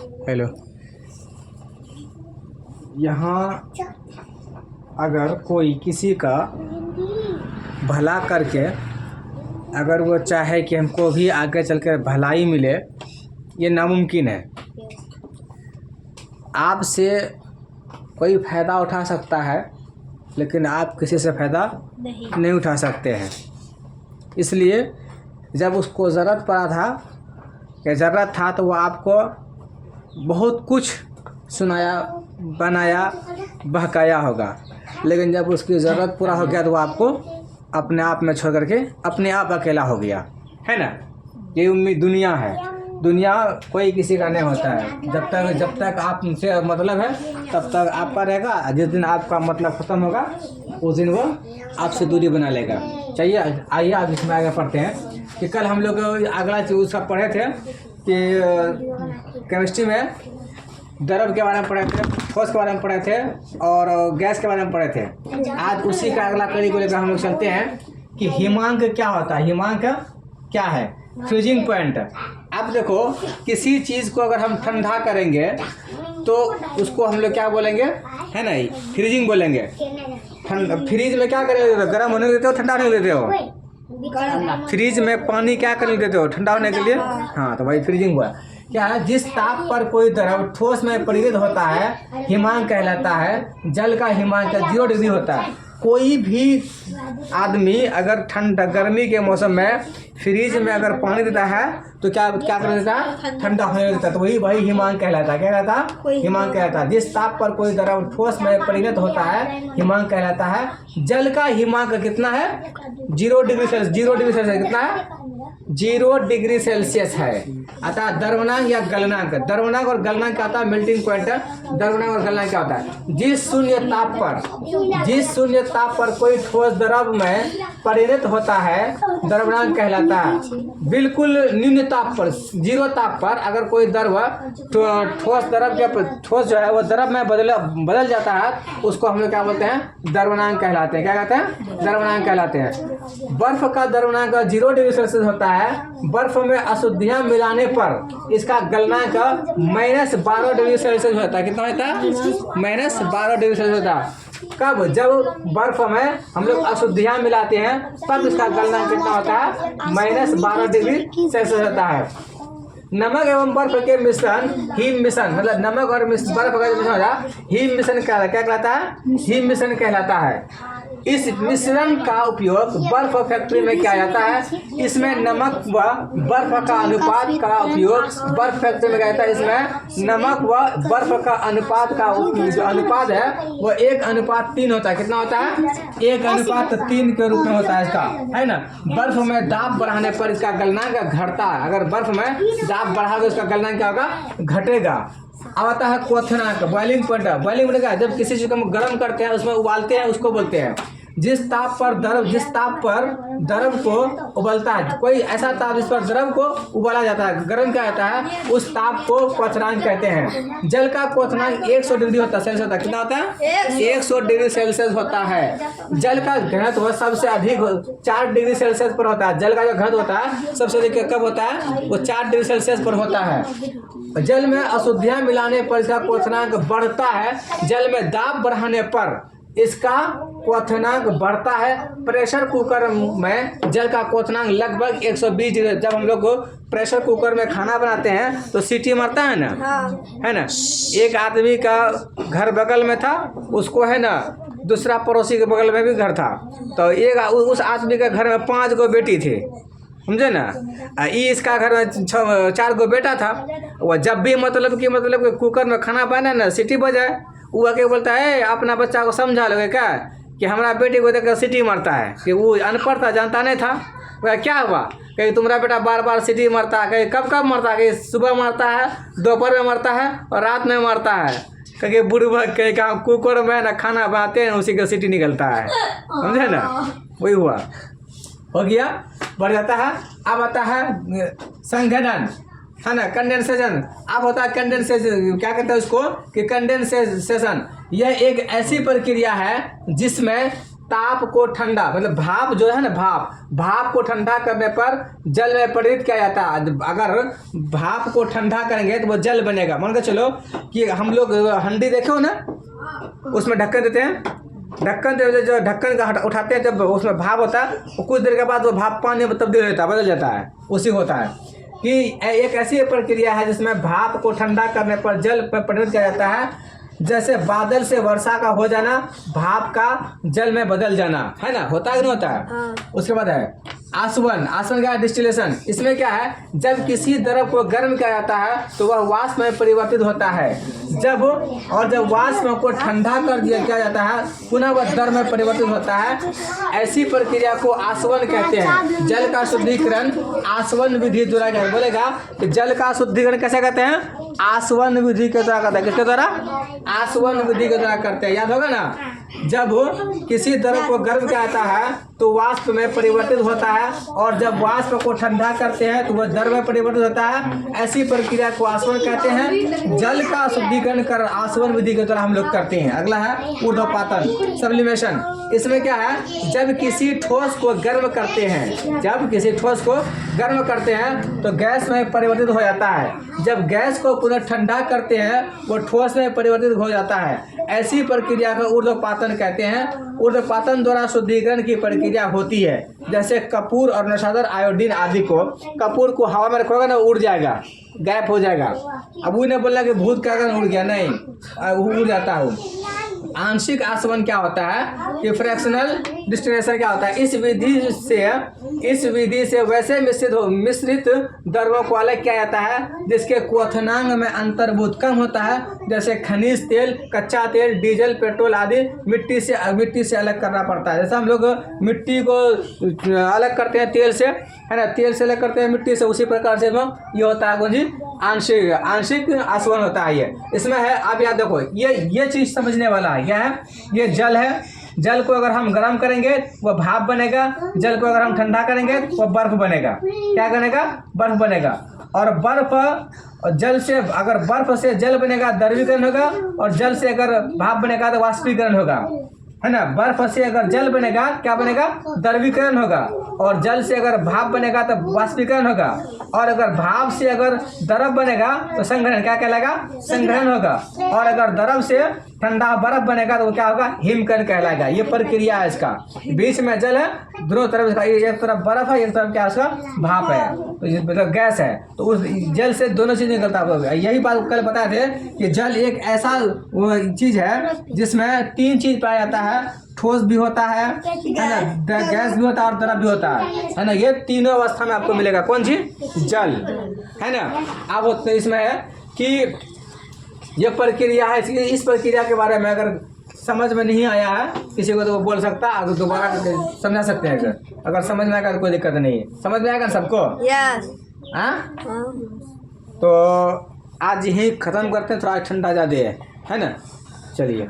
Hello. यहाँ अगर कोई किसी का भला करके अगर वो चाहे कि हमको भी आगे चल कर भलाई मिले, ये नामुमकिन है। आपसे कोई फ़ायदा उठा सकता है लेकिन आप किसी से फ़ायदा नहीं उठा सकते हैं। इसलिए जब उसको ज़रूरत पड़ा था या ज़रूरत था तो वो आपको बहुत कुछ सुनाया, बनाया, बहकाया होगा, लेकिन जब उसकी ज़रूरत पूरा हो गया तो वो आपको अपने आप में छोड़ करके अपने आप अकेला हो गया, है ना। ये उम्मीद दुनिया है। दुनिया कोई किसी का नहीं होता है। जब तक आपसे मतलब है तब तक आपका रहेगा। जिस दिन आपका मतलब ख़त्म होगा उस दिन वो आपसे दूरी बना लेगा। चाहिए आइए अब इसमें आगे पढ़ते हैं कि कल हम लोग अगला चीज़ उसका पढ़े थे कि केमिस्ट्री में द्रव के बारे में पढ़े थे, ठोस के बारे में पढ़े थे और गैस के बारे में पढ़े थे। आज उसी का अगला कड़ी को लेकर हम लोग चलते हैं कि हिमांक क्या होता है। हिमांक क्या है? Freezing point. अब देखो, किसी चीज़ को अगर हम ठंडा करेंगे तो उसको हम लोग क्या बोलेंगे, है ना, फ्रीजिंग बोलेंगे। फ्रीज में क्या करेंगे? गर्म होने देते हो, ठंडा होने देते हो? फ्रीज में पानी क्या करने देते हो? ठंडा होने के लिए। हाँ, तो भाई फ्रीजिंग हुआ। क्या है? जिस ताप पर कोई द्रव ठोस में परिणत होता है हिमांक कहलाता है। जल का हिमांक 0 डिग्री होता है। कोई भी आदमी अगर गर्मी के मौसम में फ्रीज में अगर पानी देता है तो क्या कर देता है? ठंडा होने देता है। तो वही हिमांक कहलाता है। क्या कहलाता है? हिमांक कहलाता है। जिस ताप पर कोई द्रव ठोस में परिणत होता है हिमांक कहलाता है। जल का हिमांक कितना है? 0 डिग्री सेल्सियस। 0 डिग्री सेल्सियस कितना है? 0 डिग्री सेल्सियस है। अतः द्रवनांक या गलनांक, द्रवनांक और गलनांक क्या होता है? Melting point. द्रवनांक और गलनांक क्या होता है? जिस शून्य ताप पर कोई ठोस द्रव में परिणत होता है द्रवनांक कहलाता है। बिल्कुल निम्न ताप पर, 0 ताप पर अगर कोई द्रव ठोस जो है वो द्रव में बदल जाता है उसको हम लोग क्या बोलते हैं? द्रवनांक कहलाते हैं। क्या कहते हैं? द्रवनांक कहलाते हैं। बर्फ का द्रवनांक 0 डिग्री सेल्सियस होता है। बर्फ में अशुद्धियां मिलाने पर इसका गलनांक -12 डिग्री सेल्सियस होता है। कितना होता है? -12 डिग्री सेल्सियस होता है। कब? जब बर्फ में हम लोग अशुद्धियां मिलाते हैं तब इसका गलनांक कितना होता है? -12 डिग्री सेल्सियस होता है। नमक एवं बर्फ के मिश्रण हिम मिश्रण, मतलब नमक और बर्फ का मिश्रण होता है हिम मिश्रण क्या कहलाता है? हिम मिश्रण कहलाता है। इस मिश्रण का उपयोग बर्फ फैक्ट्री में किया जाता है। इसमें नमक व बर्फ का अनुपात का उपयोग बर्फ फैक्ट्री में किया जाता है। इसमें नमक व बर्फ का अनुपात का जो अनुपात है वो 1:3 होता है। कितना होता है? 1:3 के रूप में होता है इसका, है ना। बर्फ में दाब बढ़ाने पर इसका गलनांक घटता है। अगर बर्फ में दाब बढ़ा तो इसका गलनांक क्या होगा? घटेगा। अब आता है क्वथनांक, बॉइलिंग पॉइंट। बॉइलिंग पॉइंट क्या? जब किसी चीज को हम गर्म करते हैं उसमें उबालते हैं उसको बोलते हैं। जिस ताप पर द्रव को उबलता है, कोई ऐसा ताप जिस पर द्रव को उबाला जाता है, गर्म किया जाता है, उस ताप को क्वथनांक कहते हैं। जल का क्वथनांक 100 डिग्री होता है, सेल्सियस होता है। कितना होता है? 100 डिग्री सेल्सियस होता है। जल का घनत्व सबसे अधिक 4 डिग्री सेल्सियस पर होता है। जल का जो घनत्व होता है सबसे अधिक कब होता है? वो 4 डिग्री सेल्सियस पर होता है। जल में अशुद्धियां मिलाने पर इसका क्वथनांक बढ़ता है। जल में दाब बढ़ाने पर इसका क्वथनांक बढ़ता है। प्रेशर कुकर में जल का क्वथनांक लगभग 120 डिग्री। जब हम लोग प्रेशर कुकर में खाना बनाते हैं तो सीटी मारता है ना, है ना। एक आदमी का घर बगल में था, उसको है ना दूसरा पड़ोसी के बगल में भी घर था, तो उस आदमी के घर में 5 गो बेटी थी, समझे ना। इसका घर में 4 गो बेटा था। वह जब भी मतलब कुकर में खाना बना ना, सीटी बजाए, वो आके बोलता है अपना बच्चा को समझा लोगे क्या कि हमारा बेटे को देखकर सीटी मारता है, कि वो अनपढ़ था, जानता नहीं था। वह क्या हुआ? कहीं तुम्हारा बेटा बार बार सीटी मारता है, कहीं कब मारता है, कहीं सुबह मारता है, दोपहर में मारता है और रात में मारता है। कहीं बुढ़वा कहीं का कुकर में ना खाना बनाते हैं उसी का सीटी निकलता है, समझे ना। वही हुआ, हो गया, बढ़ जाता है। अब आता है संघनन, है ना, कंडेंसेशन। अब होता है कंडेंसेशन। क्या कहते हैं उसको? कि कंडेंसेशन यह एक ऐसी प्रक्रिया है जिसमें ताप को ठंडा, मतलब भाप जो है ना, भाप को ठंडा करने पर जल में परिवर्तित किया जाता है। अगर भाप को ठंडा करेंगे तो वो जल बनेगा। मान के चलो कि हम लोग हंडी देखे हो ना, उसमें ढक्कन देते हैं, ढक्कन जो ढक्कन का उठाते हैं, जब उसमें भाप होता है वो कुछ देर के बाद वो भाप पानी में तब्दील होता है, बदल जाता है। उसी होता है कि एक ऐसी प्रक्रिया है जिसमें भाप को ठंडा करने पर जल पर परिवर्तित किया जाता है, जैसे बादल से वर्षा का हो जाना, भाप का जल में बदल जाना, है ना, होता है कि नहीं होता है। उसके बाद है आसवन। आसवन क्या है? डिस्टिलेशन। इसमें क्या है, जब किसी द्रव को गर्म किया जाता है तो वह वाष्प में परिवर्तित होता है, जब वाष्प को ठंडा कर दिया किया जाता है पुनः वह द्रव में परिवर्तित होता है। ऐसी प्रक्रिया को आसवन कहते हैं। जल का शुद्धिकरण आसवन विधि द्वारा बोलेगा कि जल का शुद्धिकरण कैसे कहते हैं? आसवन विधि के द्वारा करते हैं। किसके द्वारा? आसवन विधि के द्वारा करते हैं। याद होगा ना, जब किसी द्रव को गर्म किया जाता है तो वाष्प में परिवर्तित होता है, और जब वाष्प को ठंडा करते हैं तो वह द्रव में परिवर्तित होता है। ऐसी प्रक्रिया को आसवन कहते हैं। जल का शुद्धिकरण कर आसवन विधि के द्वारा हम लोग करते हैं। अगला है ऊर्ध्वपातन, सब्लिमेशन। इसमें क्या है, जब किसी ठोस को गर्म करते हैं, जब किसी ठोस को गर्म करते हैं तो गैस में परिवर्तित हो जाता है। जब गैस को पुनः ठंडा करते हैं वो ठोस में परिवर्तित हो जाता है। ऐसी प्रक्रिया को ऊर्ध्वपातन कहते हैं। ऊर्ध्वपातन द्वारा शुद्धिकरण की प्रक्रिया होती है। जैसे कपूर और नशादर आयोडीन आदि को, कपूर को हवा में रखोगे ना उड़ जाएगा, गायब हो जाएगा। अब वो ने बोला कि भूत क्या उड़ गया, नहीं, उड़ जाता है। आंशिक आसवन क्या होता है कि फ्रैक्शनल डिस्टिलेशन क्या होता है? इस विधि से वैसे मिश्रित द्रवों को अलग किया जाता है जिसके क्वथनांक में अंतर्भूत कम होता है, जैसे खनिज तेल, कच्चा तेल, डीजल, पेट्रोल आदि मिट्टी से अलग करना पड़ता है। जैसे हम लोग मिट्टी को अलग करते हैं तेल से, है ना, तेल से अलग करते हैं मिट्टी से, उसी प्रकार से ये होता है जी आंशिक आसवन होता है। ये इसमें है। आप याद देखो, ये चीज समझने वाला है। क्या है? ये जल है। जल को अगर हम गर्म करेंगे वह भाप बनेगा, जल को अगर हम ठंडा करेंगे वह बर्फ बनेगा। क्या बनेगा? बर्फ बनेगा। और बर्फ और जल से, अगर बर्फ से जल बनेगा द्रवीकरण होगा, और जल से अगर भाप बनेगा तो वाष्पीकरण होगा, है ना। बर्फ से अगर जल बनेगा क्या बनेगा? द्रवीकरण होगा। और जल से अगर भाप बनेगा तो वाष्पीकरण होगा। और अगर भाप से अगर द्रव बनेगा तो संग्रहण क्या कहलाएगा? संग्रहण होगा। और अगर द्रव से ठंडा बर्फ बनेगा तो वो क्या होगा? हिमकरण कहलाएगा। ये प्रक्रिया है इसका। बीच में जल है, दोनों तरफ इसका, एक तरफ बर्फ है, एक तरफ क्या उसका भाप है, तो मतलब गैस है। तो उस जल से दोनों चीज निकलता है। यही बात कल बताए थे कि जल एक ऐसा चीज है जिसमें 3 चीज पाया जाता है। ठोस भी होता है ना, गैस भी होता है और द्रव भी होता है ना। ये तीनों अवस्था में आपको मिलेगा। कौन सी? जल, है ना। अब इसमें है कि ये प्रक्रिया है। इस प्रक्रिया के बारे में अगर समझ में नहीं आया है किसी को तो वो बोल सकता है, अगर दोबारा समझा सकते हैं। अगर समझ में आएगा तो कोई दिक्कत नहीं है। समझ में आएगा सबको? यस। तो आज यही खत्म करते हैं, थोड़ा ठंडा ज़्यादा है ना। चलिए।